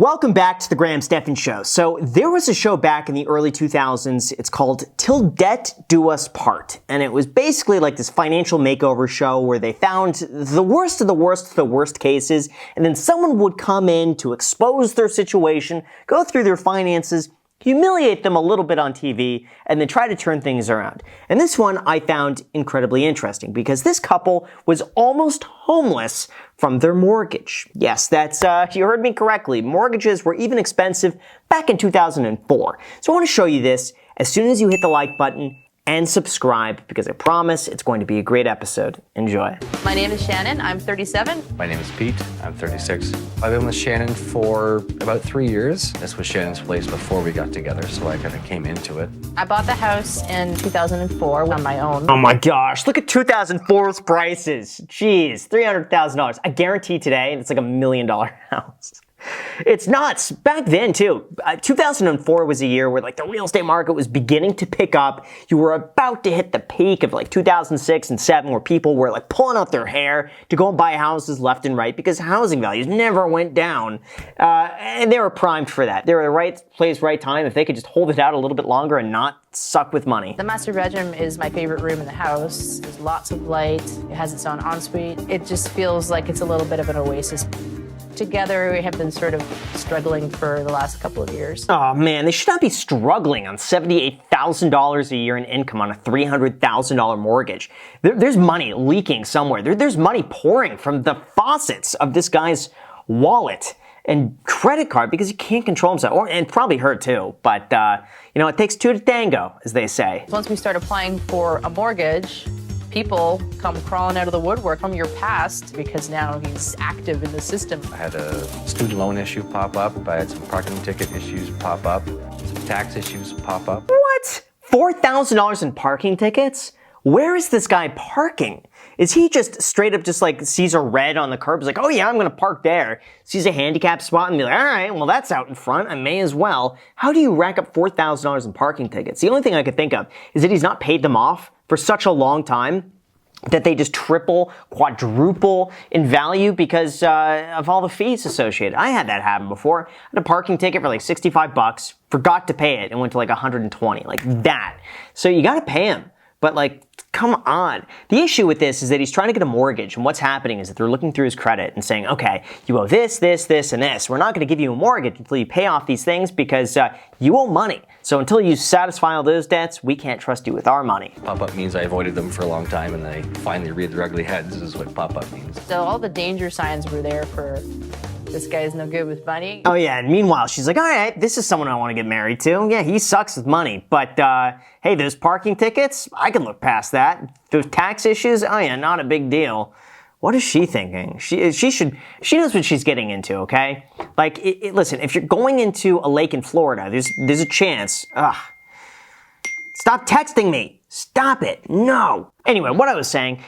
Welcome back to the Graham Stephan Show. So there was a show back in the early 2000s. It's called Till Debt Do Us Part. And it was basically like this financial makeover show where they found the worst of the worst cases. And then someone would come in to expose their situation, go through their finances, humiliate them a little bit on TV, and then try to turn things around. And this one I found incredibly interesting because this couple was almost homeless from their mortgage. Yes, that's, you heard me correctly. Mortgages were even expensive back in 2004. So I want to show you this as soon as you hit the like button and subscribe, because I promise it's going to be a great episode. Enjoy. My name is Shannon. I'm 37. My name is Pete. I'm 36. I've been with Shannon for about 3 years. This was Shannon's place before we got together, so I kind of came into it. I bought the house in 2004 on my own. Oh my gosh, look at 2004's prices. Jeez, $300,000. I guarantee today it's like $1 million house. It's nuts. Back then, too. 2004 was a year where like the real estate market was beginning to pick up. You were about to hit the peak of like 2006 and 7 where people were like pulling out their hair to go and buy houses left and right because housing values never went down. And they were primed for that. They were the right place, right time. If they could just hold it out a little bit longer and not suck with money. The master bedroom is my favorite room in the house. There's lots of light. It has its own ensuite. It just feels like it's a little bit of an oasis. Together, we have been sort of struggling for the last couple of years. Oh man, they should not be struggling on $78,000 a year in income on a $300,000 mortgage. There's money leaking somewhere. There's money pouring from the faucets of this guy's wallet and credit card because he can't control himself, and probably her too. But you know, it takes two to tango, as they say. Once we start applying for a mortgage, people come crawling out of the woodwork from your past because now he's active in the system. I had a student loan issue pop up. I had some parking ticket issues pop up. Some tax issues pop up. What? $4,000 in parking tickets? Where is this guy parking? Is he just straight up just like sees a red on the curb? He's like, oh yeah, I'm gonna park there. Sees a handicap spot and be like, all right, well that's out in front. I may as well. How do you rack up $4,000 in parking tickets? The only thing I could think of is that he's not paid them off for such a long time that they just triple, quadruple in value because of all the fees associated. I had that happen before. I had a parking ticket for like 65 bucks, forgot to pay it, and went to like 120, like that. So you gotta pay him. But like, come on. The issue with this is that he's trying to get a mortgage, and what's happening is that they're looking through his credit and saying, okay, you owe this, this, this, and this. We're not going to give you a mortgage until you pay off these things because you owe money. So until you satisfy all those debts, we can't trust you with our money. Pop-up means I avoided them for a long time, and I finally read their ugly heads is what pop-up means. So all the danger signs were there for this guy's no good with money. Oh yeah, and meanwhile, she's like, all right, this is someone I want to get married to. Yeah, he sucks with money, but hey, those parking tickets, I can look past that. Those tax issues, oh yeah, not a big deal. What is she thinking? She knows what she's getting into, okay? Like, listen, if you're going into a lake in Florida, there's a chance. Stop texting me. Stop it. No. Anyway, what I was saying,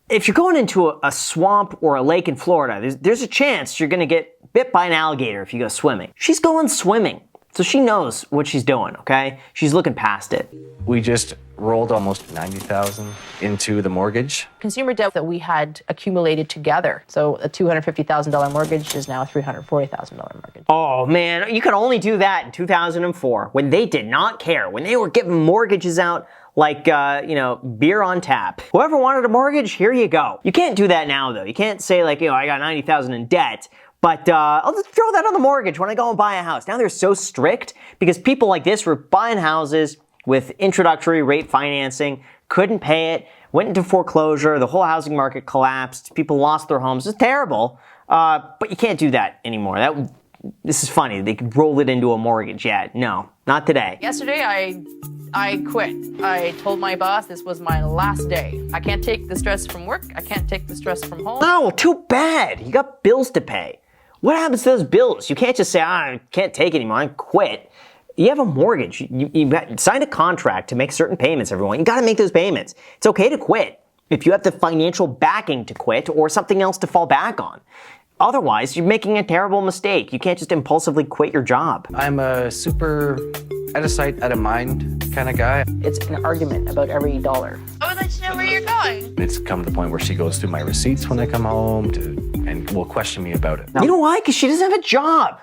if you're going into a swamp or a lake in Florida, there's a chance you're gonna get bit by an alligator if you go swimming. She's going swimming, so she knows what she's doing, okay? She's looking past it. We just rolled almost $90,000 into the mortgage. Consumer debt that we had accumulated together. So a $250,000 mortgage is now a $340,000 mortgage. Oh man, you could only do that in 2004 when they did not care, when they were giving mortgages out like, you know, beer on tap. Whoever wanted a mortgage, here you go. You can't do that now though. You can't say like, you know, I got $90,000 in debt, but I'll just throw that on the mortgage when I go and buy a house. Now they're so strict because people like this were buying houses with introductory rate financing, couldn't pay it, went into foreclosure, the whole housing market collapsed, people lost their homes. It's terrible, but you can't do that anymore. This is funny. They could roll it into a mortgage. Yeah, no, not today. Yesterday, I quit. I told my boss this was my last day. I can't take the stress from work. I can't take the stress from home. Oh, too bad. You got bills to pay. What happens to those bills? You can't just say, I can't take it anymore. I quit. You have a mortgage. You signed a contract to make certain payments every month. You got to make those payments. It's okay to quit if you have the financial backing to quit or something else to fall back on. Otherwise, you're making a terrible mistake. You can't just impulsively quit your job. I'm a super out of sight, out of mind kind of guy. It's an argument about every dollar. I would like to know where you're going. It's come to the point where she goes through my receipts when I come home and will question me about it. You know why? Because she doesn't have a job.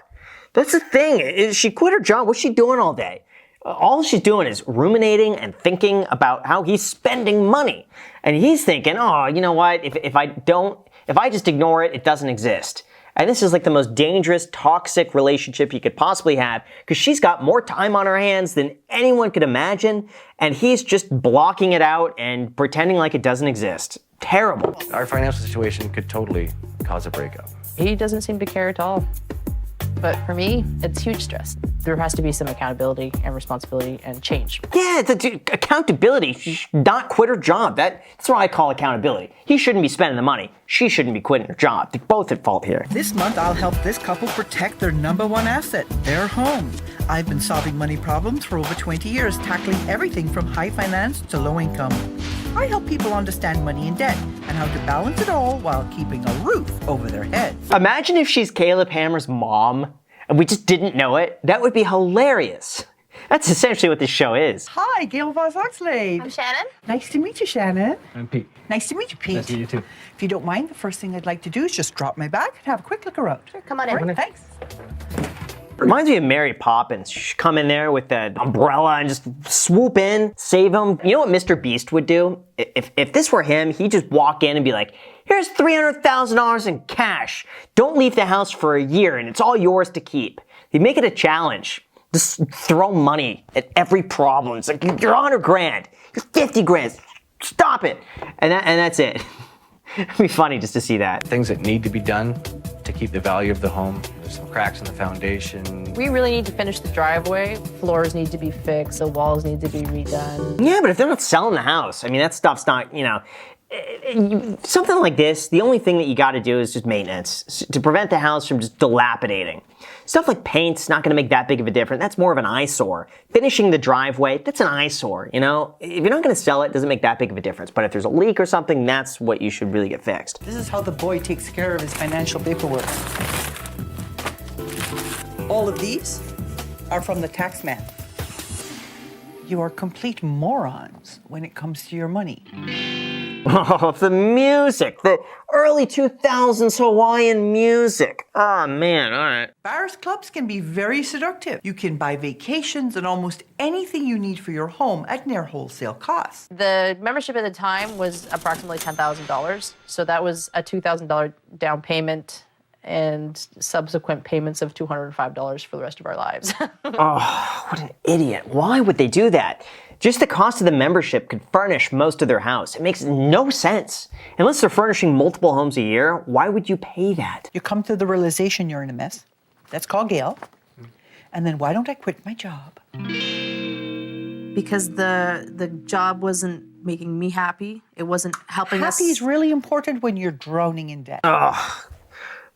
That's the thing. Is she quit her job? What's she doing all day? All she's doing is ruminating and thinking about how he's spending money. And he's thinking, oh, you know what? If I just ignore it, it doesn't exist. And this is like the most dangerous, toxic relationship you could possibly have because she's got more time on her hands than anyone could imagine. And he's just blocking it out and pretending like it doesn't exist. Terrible. Our financial situation could totally cause a breakup. He doesn't seem to care at all. But for me, it's huge stress. There has to be some accountability and responsibility and change. Yeah, accountability. She should not quit her job. That's what I call accountability. He shouldn't be spending the money. She shouldn't be quitting her job. They're both at fault here. This month, I'll help this couple protect their number one asset, their home. I've been solving money problems for over 20 years, tackling everything from high finance to low income. I help people understand money and debt and how to balance it all while keeping a roof over their heads. Imagine if she's Caleb Hammer's mom and we just didn't know it. That would be hilarious. That's essentially what this show is. Hi, Gail Voss Oxlade. I'm Shannon. Nice to meet you, Shannon. I'm Pete. Nice to meet you, Pete. Nice to meet you too. If you don't mind, the first thing I'd like to do is just drop my bag and have a quick look around. Sure, come on in. Great, thanks. Reminds me of Mary Poppins. She'd come in there with the umbrella and just swoop in, save him. You know what Mr. Beast would do? If this were him, he'd just walk in and be like, here's $300,000 in cash. Don't leave the house for a year and it's all yours to keep. He'd make it a challenge. Just throw money at every problem. It's like, you're 100 grand. You're 50 grand. Stop it. And that's it. It'd be funny just to see that. Things that need to be done to keep the value of the home. There's some cracks in the foundation. We really need to finish the driveway. Floors need to be fixed. The walls need to be redone. Yeah, but if they're not selling the house, I mean, that stuff's not, something like this, the only thing that you got to do is just maintenance to prevent the house from just dilapidating. Stuff like paint's not going to make that big of a difference. That's more of an eyesore. Finishing the driveway, that's an eyesore, If you're not going to sell it, it doesn't make that big of a difference. But if there's a leak or something, that's what you should really get fixed. This is how the boy takes care of his financial paperwork. All of these are from the tax man. You are complete morons when it comes to your money. Oh, the music, the early 2000s Hawaiian music. Oh, man, all right. Bars clubs can be very seductive. You can buy vacations and almost anything you need for your home at near wholesale cost. The membership at the time was approximately $10,000. So that was a $2,000 down payment and subsequent payments of $205 for the rest of our lives. Oh, what an idiot. Why would they do that? Just the cost of the membership could furnish most of their house. It makes no sense. Unless they're furnishing multiple homes a year, why would you pay that? You come to the realization you're in a mess. Let's call Gail. And then why don't I quit my job? Because the job wasn't making me happy. It wasn't helping us. Happy is really important when you're drowning in debt.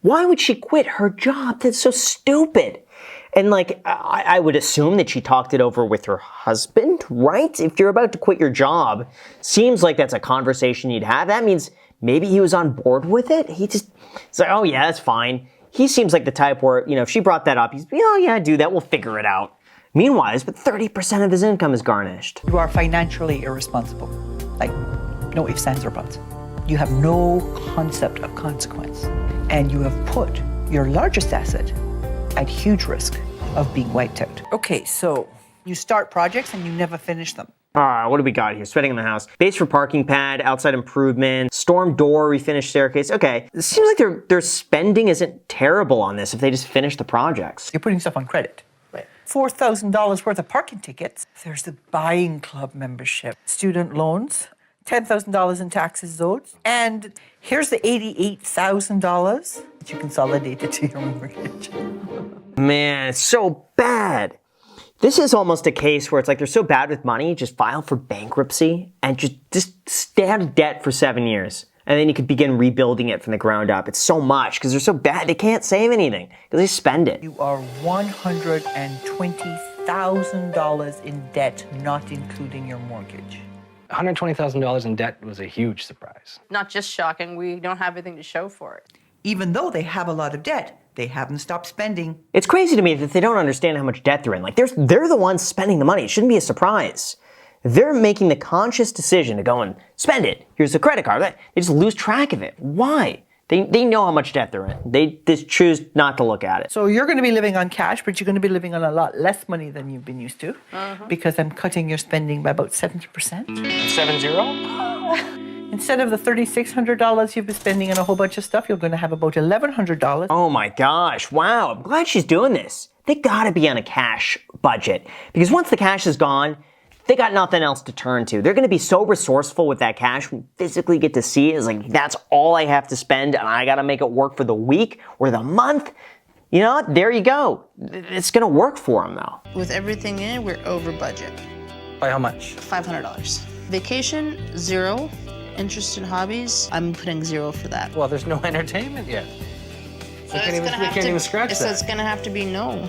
Why would she quit her job? That's so stupid. And I would assume that she talked it over with her husband, right? If you're about to quit your job, seems like that's a conversation you'd have. That means maybe he was on board with it. He's like, oh yeah, that's fine. He seems like the type where, if she brought that up, he's, oh yeah, do that, we'll figure it out. Meanwhile, but 30% of his income is garnished. You are financially irresponsible. Like, no ifs, ands, or buts. You have no concept of consequence. And you have put your largest asset at huge risk of being wiped out. Okay, so you start projects and you never finish them. What do we got here? Spending in the house. Base for parking pad, outside improvement, storm door, refinished staircase. Okay, it seems like their spending isn't terrible on this if they just finish the projects. You're putting stuff on credit. Right. $4,000 worth of parking tickets. There's the buying club membership, student loans, $10,000 in taxes owed, and here's the $88,000 that you consolidated to your mortgage. Man, it's so bad. This is almost a case where it's like they're so bad with money, just file for bankruptcy and just stay out of debt for 7 years. And then you could begin rebuilding it from the ground up. It's so much because they're so bad they can't save anything because they spend it. You are $120,000 in debt, not including your mortgage. $120,000 in debt was a huge surprise. Not just shocking, we don't have anything to show for it. Even though they have a lot of debt, they haven't stopped spending. It's crazy to me that they don't understand how much debt they're in. Like they're the ones spending the money. It shouldn't be a surprise. They're making the conscious decision to go and spend it. Here's the credit card. They just lose track of it. Why? They know how much debt they're in. They just choose not to look at it. So you're going to be living on cash, but you're going to be living on a lot less money than you've been used to, because I'm cutting your spending by about 70%. 7-0? Instead of the $3,600 you've been spending on a whole bunch of stuff, you're going to have about $1,100. Oh my gosh, wow. I'm glad she's doing this. They gotta be on a cash budget. Because once the cash is gone, they got nothing else to turn to. They're gonna be so resourceful with that cash when you physically get to see it. It's like, that's all I have to spend and I gotta make it work for the week or the month. You know what? There you go. It's gonna work for them though. With everything in it, we're over budget. By how much? $500. Vacation, 0. Interest in hobbies, I'm putting 0 for that. Well, there's no entertainment yet. So So we can't even scratch so that. it's gonna have to be no.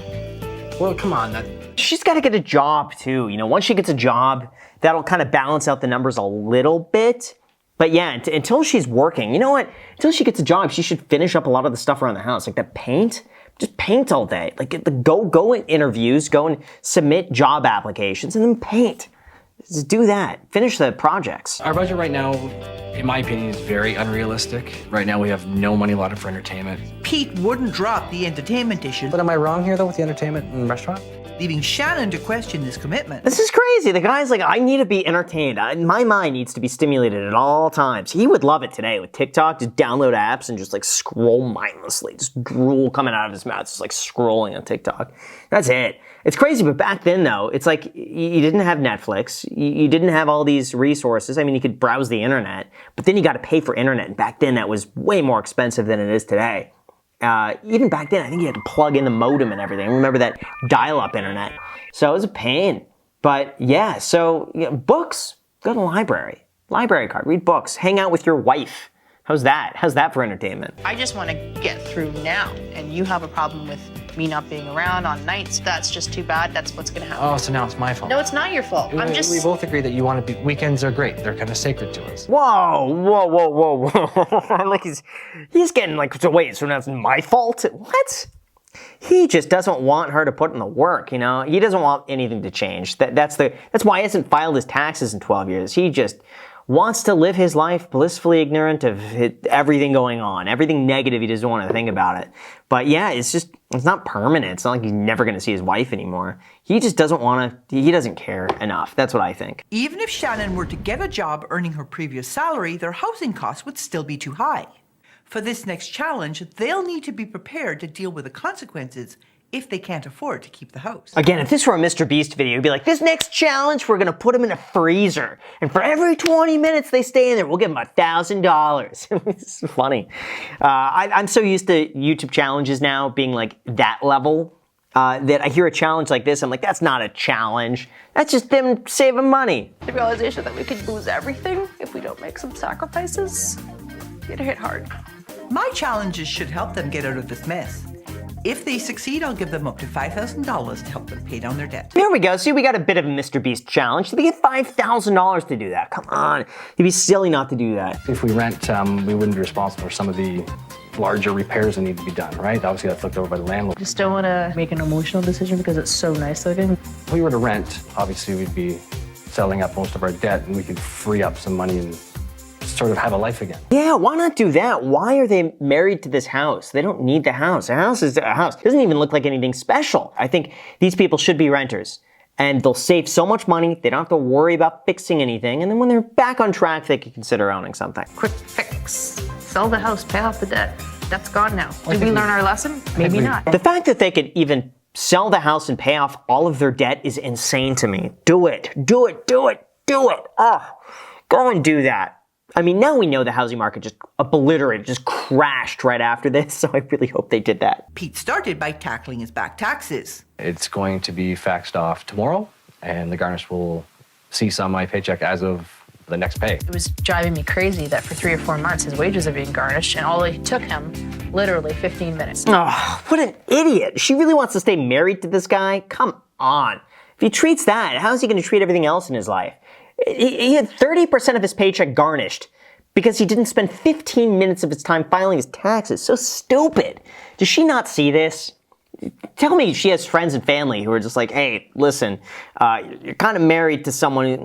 Well, come on. She's gotta get a job too. You know, once she gets a job, that'll kind of balance out the numbers a little bit. But yeah, until she's working, you know what? Until she gets a job, she should finish up a lot of the stuff around the house. Like that paint, just paint all day. Like go in interviews, go and submit job applications and then paint. Just do that. Finish the projects. Our budget right now, in my opinion, is very unrealistic. Right now, we have no money allotted for entertainment. Pete wouldn't drop the entertainment issue, But am I wrong here, though, with the entertainment and restaurant? leaving Shannon to question this commitment. This is crazy. The guy's like, I need to be entertained. My mind needs to be stimulated at all times. He would love it today with TikTok. Just download apps and just like scroll mindlessly. Just drool coming out of his mouth. Just like scrolling on TikTok. That's it. It's crazy, but back then though, it's like you didn't have Netflix. You didn't have all these resources. I mean, you could browse the internet, but then you got to pay for internet. And back then that was way more expensive than it is today. Even back then, I think you had to plug in the modem and everything. I remember that dial-up internet. So it was a pain. But yeah, so books, go to the library. Library card, read books, hang out with your wife. How's that? How's that for entertainment? I just want to get through now, and you have a problem with me not being around on nights. That's just too bad. That's what's going to happen. Oh, so now it's my fault. No, it's not your fault. I'm just. We both agree that you want to be. Weekends are great. They're kind of sacred to us. Whoa, whoa, whoa, whoa, whoa. Like he's getting like, so wait, so now it's my fault? What? He just doesn't want her to put in the work, you know? He doesn't want anything to change. That's why he hasn't filed his taxes in 12 years. He just wants to live his life blissfully ignorant of everything going on, everything negative. He doesn't want to think about it. But yeah, it's not permanent. It's not like he's never going to see his wife anymore. He just doesn't want to, he doesn't care enough. That's what I think. Even if Shannon were to get a job earning her previous salary, their housing costs would still be too high. For this next challenge, they'll need to be prepared to deal with the consequences if they can't afford to keep the house. Again, if this were a Mr. Beast video, it'd be like, this next challenge, we're gonna put them in a freezer. And for every 20 minutes they stay in there, we'll give them $1,000. It's funny. I'm so used to YouTube challenges now being like that level, that I hear a challenge like this, I'm like, that's not a challenge. That's just them saving money. The realization that we could lose everything if we don't make some sacrifices, it hit hard. My challenges should help them get out of this mess. If they succeed, I'll give them up to $5,000 to help them pay down their debt. There we go. See, we got a bit of a Mr. Beast challenge. They get $5,000 to do that. Come on. It'd be silly not to do that. If we rent, we wouldn't be responsible for some of the larger repairs that need to be done, right? Obviously, that's looked over by the landlord. Just don't want to make an emotional decision because it's so nice looking. If we were to rent, obviously, we'd be selling up most of our debt, and we could free up some money and sort of have a life again. Yeah, why not do that? Why are they married to this house? They don't need the house. A house is a house. It doesn't even look like anything special. I think these people should be renters. And they'll save so much money, they don't have to worry about fixing anything. And then when they're back on track, they can consider owning something. Quick fix. Sell the house, pay off the debt. That's gone now. Did we learn our lesson? Maybe not. The fact that they could even sell the house and pay off all of their debt is insane to me. Do it. Do it. Do it. Do it. Oh, go and do that. I mean, now we know the housing market just obliterated, just crashed right after this, so I really hope they did that. Pete started by tackling his back taxes. It's going to be faxed off tomorrow, and the garnish will cease on my paycheck as of the next pay. It was driving me crazy that for 3 or 4 months his wages are being garnished, and all it took him literally 15 minutes. Oh, what an idiot. She really wants to stay married to this guy? Come on. If he treats that, how is he going to treat everything else in his life? He had 30% of his paycheck garnished because he didn't spend 15 minutes of his time filing his taxes. So stupid. Does she not see this? Tell me she has friends and family who are just like, hey, listen, you're kind of married to someone who's a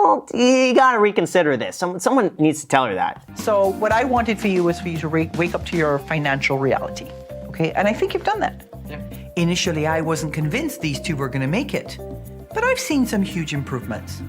girl, you gotta reconsider this. Someone needs to tell her that. So what I wanted for you was for you to wake up to your financial reality, okay? And I think you've done that. Yeah. Initially, I wasn't convinced these two were going to make it, but I've seen some huge improvements.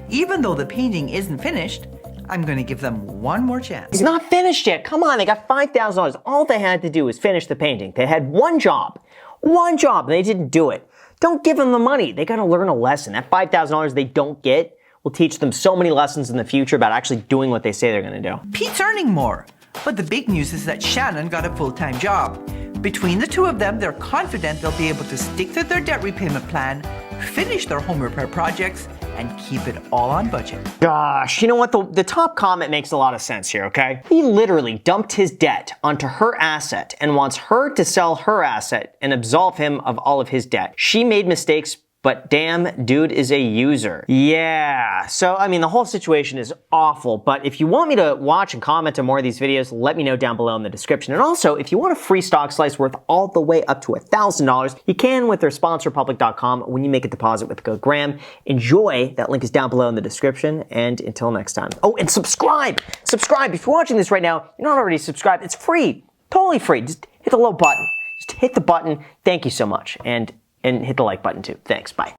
Even though the painting isn't finished, I'm going to give them one more chance. It's not finished yet. Come on, they got $5,000. All they had to do was finish the painting. They had one job, and they didn't do it. Don't give them the money. They got to learn a lesson. That $5,000 they don't get will teach them so many lessons in the future about actually doing what they say they're going to do. Pete's earning more, but the big news is that Shannon got a full-time job. Between the two of them, they're confident they'll be able to stick to their debt repayment plan, finish their home repair projects, and keep it all on budget. Gosh, you know what? The top comment makes a lot of sense here, okay? He literally dumped his debt onto her asset and wants her to sell her asset and absolve him of all of his debt. She made mistakes, but damn, dude is a user. Yeah, so I mean, the whole situation is awful, but if you want me to watch and comment on more of these videos, let me know down below in the description. And also, if you want a free stock slice worth all the way up to $1,000, you can with their sponsor, Public.com, when you make a deposit with the code Graham. Enjoy, that link is down below in the description, and until next time. Oh, and subscribe! Subscribe! If you're watching this right now, you're not already subscribed, it's free, totally free. Just hit the little button. Just hit the button. Thank you so much, and hit the like button too. Thanks, bye.